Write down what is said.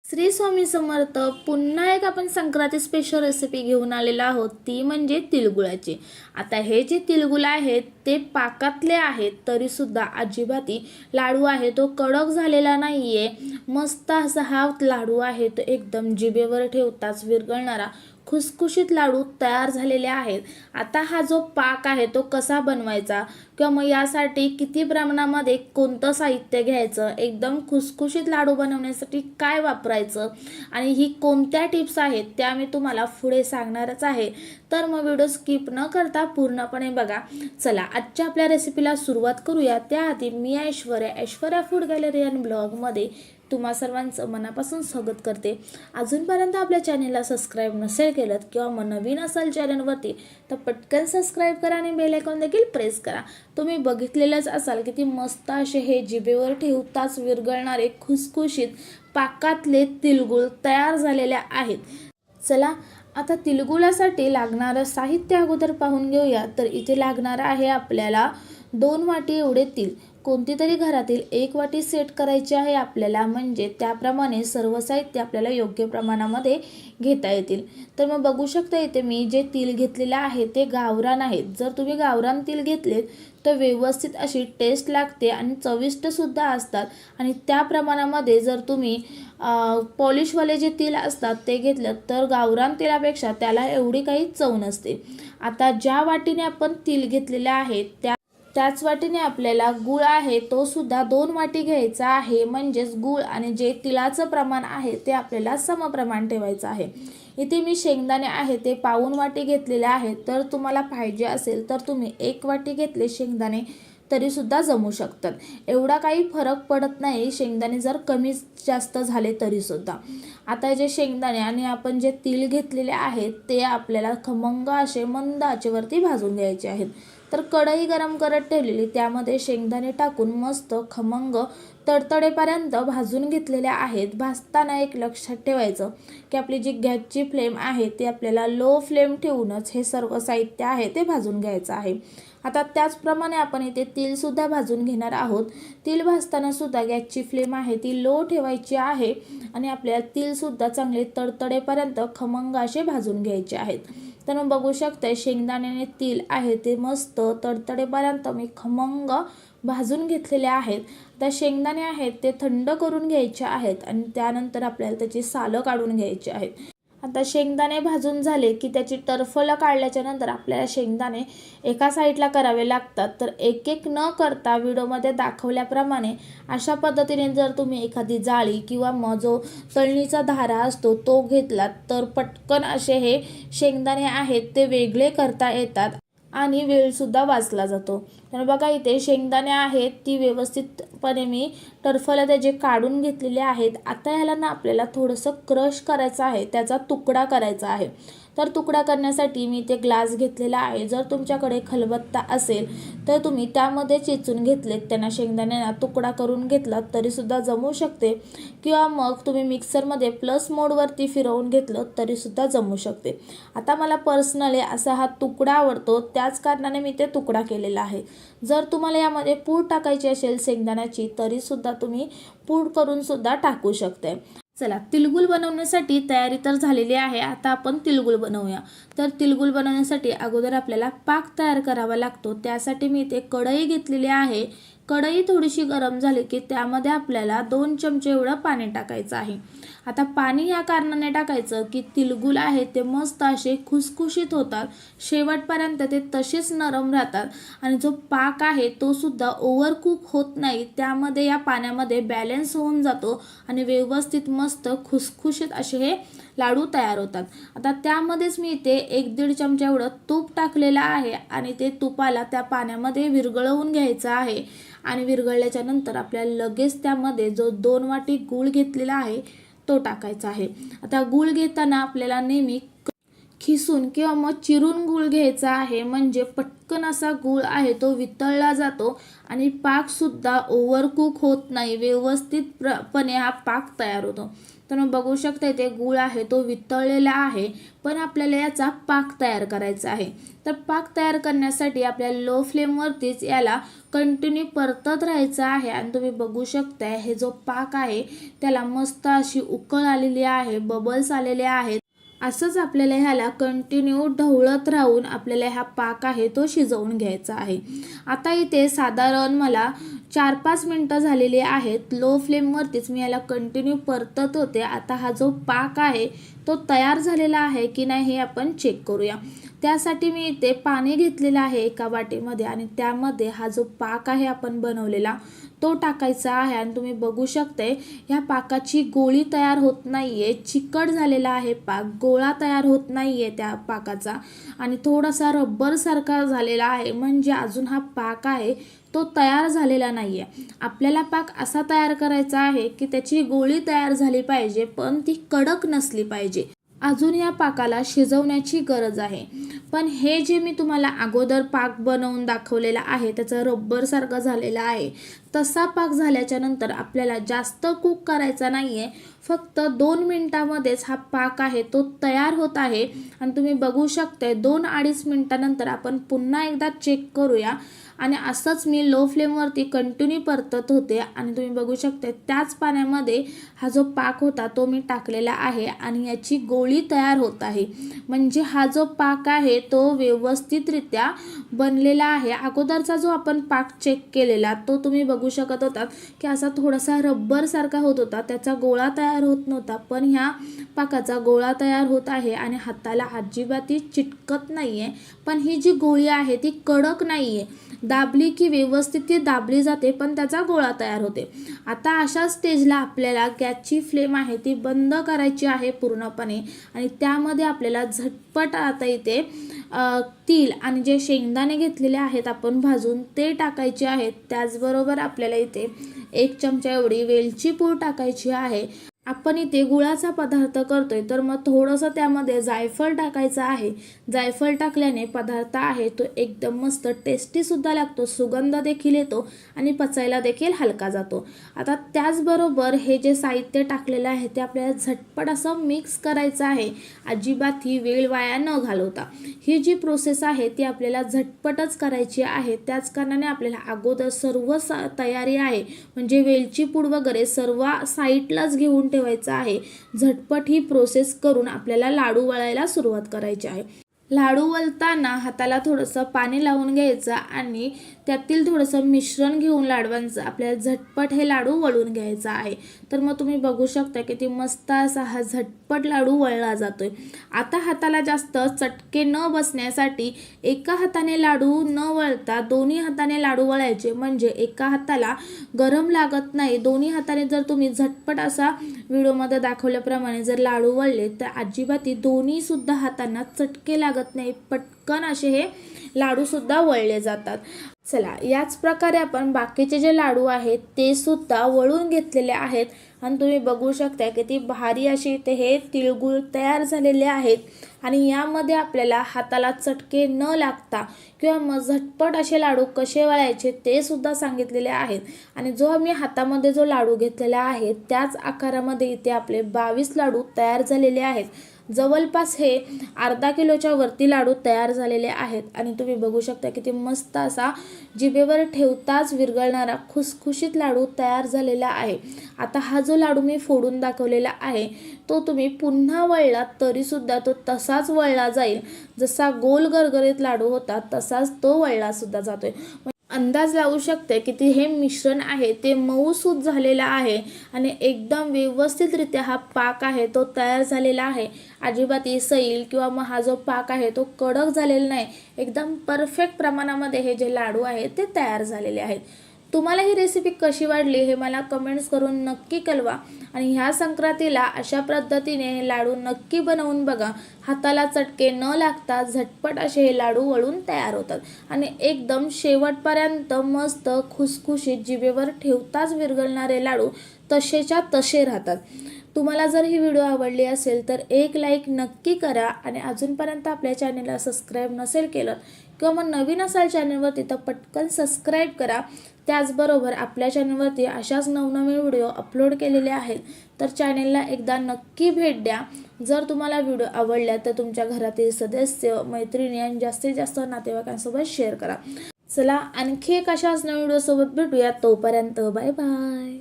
श्री स्वामी समर्थ. पुन्हा एक आपण संक्रांती स्पेशल रेसिपी घेऊन आलेला आहोत, ती म्हणजे तिळगुळाची. आता हे जे तिळगुळ आहेत ते पाकातले आहेत, तरी सुद्धा अजिबाती लाडू आहे तो कडक झालेला नाहीये. मस्त असा हा लाडू आहे तो एकदम जिभेवर ठेवताच विरघळणारा खुसखुशीत लाडू तयार झालेले आहेत. आता हा जो पाक आहे तो कसा बनवायचा किंवा मग यासाठी किती प्रमाणामध्ये कोणतं साहित्य घ्यायचं, एकदम खुसखुशीत लाडू बनवण्यासाठी काय वापरायचं आणि ही कोणत्या टिप्स आहेत त्या मी तुम्हाला पुढे सांगणारच आहे. तर मग व्हिडिओ स्किप न करता पूर्णपणे बघा. चला आजच्या आपल्या रेसिपीला सुरुवात करूया. त्याआधी मी ऐश्वर्या फूड गॅलरी अँड ब्लॉगमध्ये तुम्हा सर्वांचं मनापासून स्वागत करते. अजूनपर्यंत आपल्या चॅनलला सबस्क्राईब नसेल केलं किंवा मग नवीन असाल चॅनलवरती तर पटकन सबस्क्राईब करा आणि बेल आयकॉन देखील प्रेस करा. तुम्ही बघितलेलंच असाल किती मस्त असे हे जिभेवर ठेवताच विरघळणारे खुसखुशीत पाकातले तिळगुळ तयार झालेले आहेत. चला आता तिळगुळासाठी लागणारं साहित्य अगोदर पाहून घेऊया. तर इथे लागणार आहे आपल्याला 2 वाटी एवढे तीळ. कोणती तरी घरातील 1 वाटी सेट करायची आहे आपल्याला, म्हणजे त्याप्रमाणे सर्व साहित्य आपल्याला योग्य प्रमाणामध्ये घेता येतील. तर मग बघू शकता इथे मी जे तीळ घेतलेले आहे ते गावरान आहेत. जर तुम्ही गावरान तीळ घेतलेत तर व्यवस्थित अशी टेस्ट लागते आणि चविष्ट सुद्धा असतात. आणि त्या प्रमाणामध्ये जर तुम्ही पॉलिशवाले जे तीळ असतात ते घेतलं तर गावरान तिळापेक्षा त्याला एवढी काही चव नसते. आता ज्या वाटीने आपण तीळ घेतलेले आहेत त्याच वाटीने आपल्याला गूळ आहे तो सुद्धा 2 वाटी घ्यायचा आहे. म्हणजेच गूळ आणि जे तिळाचं प्रमाण आहे ते आपल्याला समप्रमाण ठेवायचं आहे. इथे मी शेंगदाणे आहे ते पाऊण वाटी घेतलेले आहेत. तर तुम्हाला पाहिजे असेल तर तुम्ही 1 वाटी घेतले शेंगदाणे तरी सुद्धा जमू शकतात. एवढा काही फरक पडत नाही शेंगदाणे जर कमी जास्त झाले तरी सुद्धा. आता जे शेंगदाणे आणि आपण जे तीळ घेतलेले आहेत ते आपल्याला खमंग असे मंद आचेवरती भाजून घ्यायचे आहेत. तर कढई गरम करत ठेवलेली त्यामध्ये शेंगदाणे टाकून मस्त खमंग तडतडेपर्यंत भाजून घेतलेल्या आहेत. भाजताना एक लक्षात ठेवायचं की आपली जी गॅसची फ्लेम आहे ती आपल्याला लो फ्लेम ठेवूनच हे सर्व साहित्य आहे ते भाजून घ्यायचं आहे. आता त्याचप्रमाणे आपण इथे तीळसुद्धा भाजून घेणार आहोत. तीळ भाजताना सुद्धा गॅसची फ्लेम आहे ती लो ठेवायची आहे आणि आपल्याला तीळसुद्धा चांगले तडतडेपर्यंत खमंग असे भाजून घ्यायचे आहेत. तर मग बघू शकता शेंगदाणे आणि तीळ आहे ते मस्त तडतडेपर्यंत मी खमंग भाजून घेतलेले आहेत. आता शेंगदाणे आहेत ते थंड करून घ्यायचे आहेत आणि त्यानंतर आपल्याला त्याची सालं काढून घ्यायची आहेत. आता शेंगदाणे भाजून झाले की त्याची टरफलं काढल्याच्या नंतर आपल्याला शेंगदाणे एका साईडला करावे लागतात. तर एक एक न करता व्हिडिओमध्ये दाखवल्याप्रमाणे अशा पद्धतीने जर तुम्ही एखादी जाळी किंवा मग जो तळणीचा धारा असतो तो घेतलात तर पटकन असे हे शेंगदाणे आहेत ते वेगळे करता येतात आणि वेळसुद्धा वाचला जातो. तर बघा इथे शेंगदाणे आहेत ती व्यवस्थितपणे मी टरफलं त्याचे काढून घेतलेले आहेत. आता ह्याला ना आपल्याला थोडंसं क्रश करायचं आहे, त्याचा तुकडा करायचा आहे. तर तुकडा करण्यासाठी मी ते ग्लास घेतलेला आहे. जर तुमच्याकडे खलबत्ता असेल तर तुम्ही त्यामध्ये चेचून घेतलेत त्यांना शेंगदाण्यांना तुकडा करून घेतला तरीसुद्धा जमू शकते किंवा मग तुम्ही मिक्सरमध्ये प्लस मोडवरती फिरवून घेतलं तरीसुद्धा जमू शकते. आता मला पर्सनली असा हा तुकडा आवडतो त्याच कारणाने मी ते तुकडा केलेला आहे. जर तुम्हाला यामध्ये पूड टाकायची असेल शेंगदाण्याची तरीसुद्धा तुम्ही पूड करून सुद्धा टाकू शकते. चला तिळगुळ बनवण्यासाठी तयारी तर झालेली आहे. आता आपण तिळगुळ बनवूया. तर तिळगुळ बनवण्यासाठी अगोदर आपल्याला पाक तयार करावा लागतो. त्यासाठी मी इथे कढई घेतलेली आहे. कढई थोडीशी गरम झाली की त्यामध्ये आपल्याला 2 चमचे एवढं पाणी टाकायचं आहे. आता पाणी या कारणाने टाकायचं की तिळगुळ आहे ते मस्त असे खुसखुशीत होतात, शेवटपर्यंत ते तसेच नरम राहतात आणि जो पाक आहे तो सुद्धा ओव्हरकुक होत नाही. त्यामध्ये या पाण्यामध्ये बॅलन्स होऊन जातो आणि व्यवस्थित मस्त खुसखुशीत असे हे लाडू तयार होतात. आता त्यामध्येच मी इथे 1-1.5 चमचा एवढं तूप टाकलेलं आहे आणि ते तुपाला त्या पाण्यामध्ये विरघळवून घ्यायचं आहे. आणि विरघळल्याच्या नंतर आपल्याला लगेच त्यामध्ये जो 2 वाटी गूळ घेतलेला आहे तो टाकायचा आहे. आता गूळ घेताना आपल्याला नेहमी खिसून किंवा मग चिरून गूळ घ्यायचा आहे, म्हणजे पटकन असा गूळ आहे तो वितळला जातो आणि पाक सुद्धा ओव्हरकुक होत नाही, व्यवस्थितपणे हा पाक तयार होतो. तर मग बघू शकता इथे गूळ आहे तो वितळलेला आहे, पण आपल्याला याचा पाक तयार करायचा आहे. तर पाक तयार करण्यासाठी आपल्याला लो फ्लेमवरतीच याला कंटिन्यू परतत राहायचं आहे. आणि तुम्ही बघू शकता हे जो पाक आहे त्याला मस्त अशी उकळ आलेली आहे, बबल्स आलेले आहेत. असंच आपल्याला ह्याला कंटिन्यू ढवळत राहून आपल्याला हा पाक आहे तो शिजवून घ्यायचा आहे. आता इथे साधारण मला 4-5 मिनटं झालेली आहेत. लो फ्लेमवरतीच मी याला कंटिन्यू परतत होते. आता हा जो पाक आहे तो तयार झालेला आहे की नाही हे आपण चेक करूया. त्यासाठी मी इथे पाणी घेतलेलं आहे एका वाटीमध्ये आणि त्यामध्ये हा जो पाक आहे आपण बनवलेला तो टाकायचा आहे. आणि तुम्ही बघू शकताय ह्या पाकाची गोळी तयार होत नाहीये, चिकट झालेला आहे पाक, गोळा तयार होत नाहीये त्या पाकाचा आणि थोडासा रबर सारखा झालेला आहे, म्हणजे अजून हा पाक आहे तो तयार झालेला नाहीये. आपल्याला पाक असा तयार करायचा आहे की त्याची गोळी तयार झाली पाहिजे पण ती कडक नसली पाहिजे. अजून या पाकाला शिजवण्याची गरज आहे. पण हे जे मी तुम्हाला अगोदर पाक बनवून दाखवलेला आहे त्याचा रबर सारखा झालेला आहे, तसा पाक झाल्याच्या नंतर आपल्याला जास्त कुक करायचा नाहीये. फक्त 2 मिनिटांमध्येच हा पाक आहे तो तयार होत आहे. आणि तुम्ही बघू शकता 2-2.5 मिनिटानंतर आपण पुन्हा एकदा चेक करूया. आणि असंच मी लो फ्लेमवरती कंटिन्यू परतत होते आणि तुम्ही बघू शकता त्याच पाण्यामध्ये हा जो पाक होता तो मी टाकलेला आहे आणि याची गोळी तयार होत आहे. म्हणजे हा जो पाक आहे तो व्यवस्थितरित्या बनलेला आहे. अगोदरचा जो आपण पाक चेक केलेला तो तुम्ही बघू शकत होतात की असा थोडासा रबर सारखा होत होता, त्याचा गोळा तयार होत नव्हता. पण ह्या पाकाचा गोळा तयार होत आहे आणि हाताला अजिबातही चिटकत नाहीये. पण ही जी गोळी आहे ती कडक नाहीये, दाबली की व्यवस्थित ती दाबली जाते पण त्याचा गोळा तयार होते. आता अशा स्टेजला आपल्याला गॅसची फ्लेम आहे ती बंद करायची आहे पूर्णपणे. आणि त्यामध्ये आपल्याला झटपट आता इथे तीळ आणि जे शेंगदाणे घेतलेले आहेत आपण भाजून ते टाकायचे आहेत. त्याचबरोबर आपल्याला इथे 1 चमचा एवढी वेलची पूड टाकायची आहे. आपण इथे गुळाचा पदार्थ करतोय तर मग थोडंसं त्यामध्ये जायफळ टाकायचं आहे. जायफळ टाकल्याने पदार्थ आहे तो एकदम मस्त टेस्टी सुद्धा लागतो, सुगंध देखील येतो आणि पचायला देखील हलका जातो. आता त्याचबरोबर हे जे साहित्य टाकलेलं आहे ते आपल्याला झटपट असं मिक्स करायचं आहे, अजिबात ही वेळ वाया न घालवता. ही जी प्रोसेस आहे ती आपल्याला झटपटच करायची आहे. त्याच कारणाने आपल्याला अगोदर सर्व तयारी आहे म्हणजे वेलची पूड वगैरे सर्व साईडलाच घेऊन ठेवायचं आहे. झटपट ही प्रोसेस करून आपल्याला लाडू वळायला सुरुवात करायची आहे. लाडू वळताना हाताला थोडंसं पाणी लावून घ्यायचं आणि त्यातील थोडंसं मिश्रण घेऊन लाडवांचं आपल्याला झटपट हे लाडू वळून घ्यायचं आहे. तर मग तुम्ही बघू शकता की ती मस्त असा हा झटपट लाडू वळला जातोय. आता हाताला जास्त चटके न बसण्यासाठी एका हाताने लाडू न वळता दोन्ही हाताने लाडू वळायचे, म्हणजे एका हाताला गरम लागत नाही. दोन्ही हाताने जर तुम्ही झटपट असा व्हिडिओमध्ये दाखवल्याप्रमाणे जर लाडू वळले तर अजिबात दोन्ही सुद्धा हातांना चटके लागत नाही, पटकन असे हे लाडू सुद्धा वळले जातात. चला याच प्रकारे आपण बाकीचे जे लाडू आहेत ते सुद्धा वळून घेतलेले आहेत. आणि तुम्ही बघू शकता की ती भारी अशी इथे हे तिळगुळ तयार झालेले आहेत. आणि यामध्ये आपल्याला हाताला चटके न लागता किंवा मग झटपट असे लाडू कसे वळायचे ते सुद्धा सांगितलेले आहेत. आणि जो आम्ही हातामध्ये जो लाडू घेतलेला आहे त्याच आकारामध्ये इथे आपले 22 लाडू तयार झालेले आहेत. जवळपास हे अर्धा किलोच्या वरती लाडू तयार झालेले आहेत. आणि तुम्ही बघू शकता की ते मस्त असा जिभेवर ठेवताच विरघळणारा खुसखुशीत लाडू तयार झालेला आहे. आता हा जो लाडू मी फोडून दाखवलेला आहे तो तुम्ही पुन्हा वळला तरी सुद्धा तो तसाच वळला जाईल. जसा गोल गरगरीत लाडू होता तसाच तो वळला सुद्धा जातोय. अंदाज लावू शकते की हे मिश्रण आहे ते मऊसूत झालेलं आहे आणि एकदम व्यवस्थितरित्या हा पाक आहे तो तयार झालेला आहे. अजिबात सैल किंवा मग हा जो पाक आहे तो कडक झालेला नाही, एकदम परफेक्ट प्रमाणामध्ये हे जे लाडू आहेत ते तयार झालेले आहेत. तुम्हाला ही रेसिपी कशी वाटली हे मला कमेंट्स करून नक्की कळवा. आणि ह्या संक्रांतीला अशा पद्धतीने लाडू नक्की बनवून बघा. हाताला चटके न लागता झटपट असे हे लाडू वळून तयार होतात आणि एकदम शेवटपर्यंत मस्त खुसखुशीत जिभेवर ठेवताच विरघळणारे लाडू तसेच्या तसे राहतात. तुम्हाला जर ही व्हिडिओ आवडली असेल तर एक लाईक नक्की करा आणि अजूनपर्यंत आपल्या चॅनलला सबस्क्राईब नसेल केलं किंवा मग नवीन असाल चॅनलवरती तर पटकन सबस्क्राईब करा. त्याचबरोबर आपल्या चॅनलवरती अशाच नवनवीन व्हिडिओ अपलोड केलेले आहेत, तर चॅनलला एकदा नक्की भेट द्या. जर तुम्हाला व्हिडिओ आवडला तर तुमच्या घरातील सदस्य, मैत्रिणी आणि जास्तीत जास्त नातेवाईकांसोबत शेअर करा. चला आणखी एक अशाच नवीन व्हिडिओसोबत भेटूया. तोपर्यंत बाय बाय.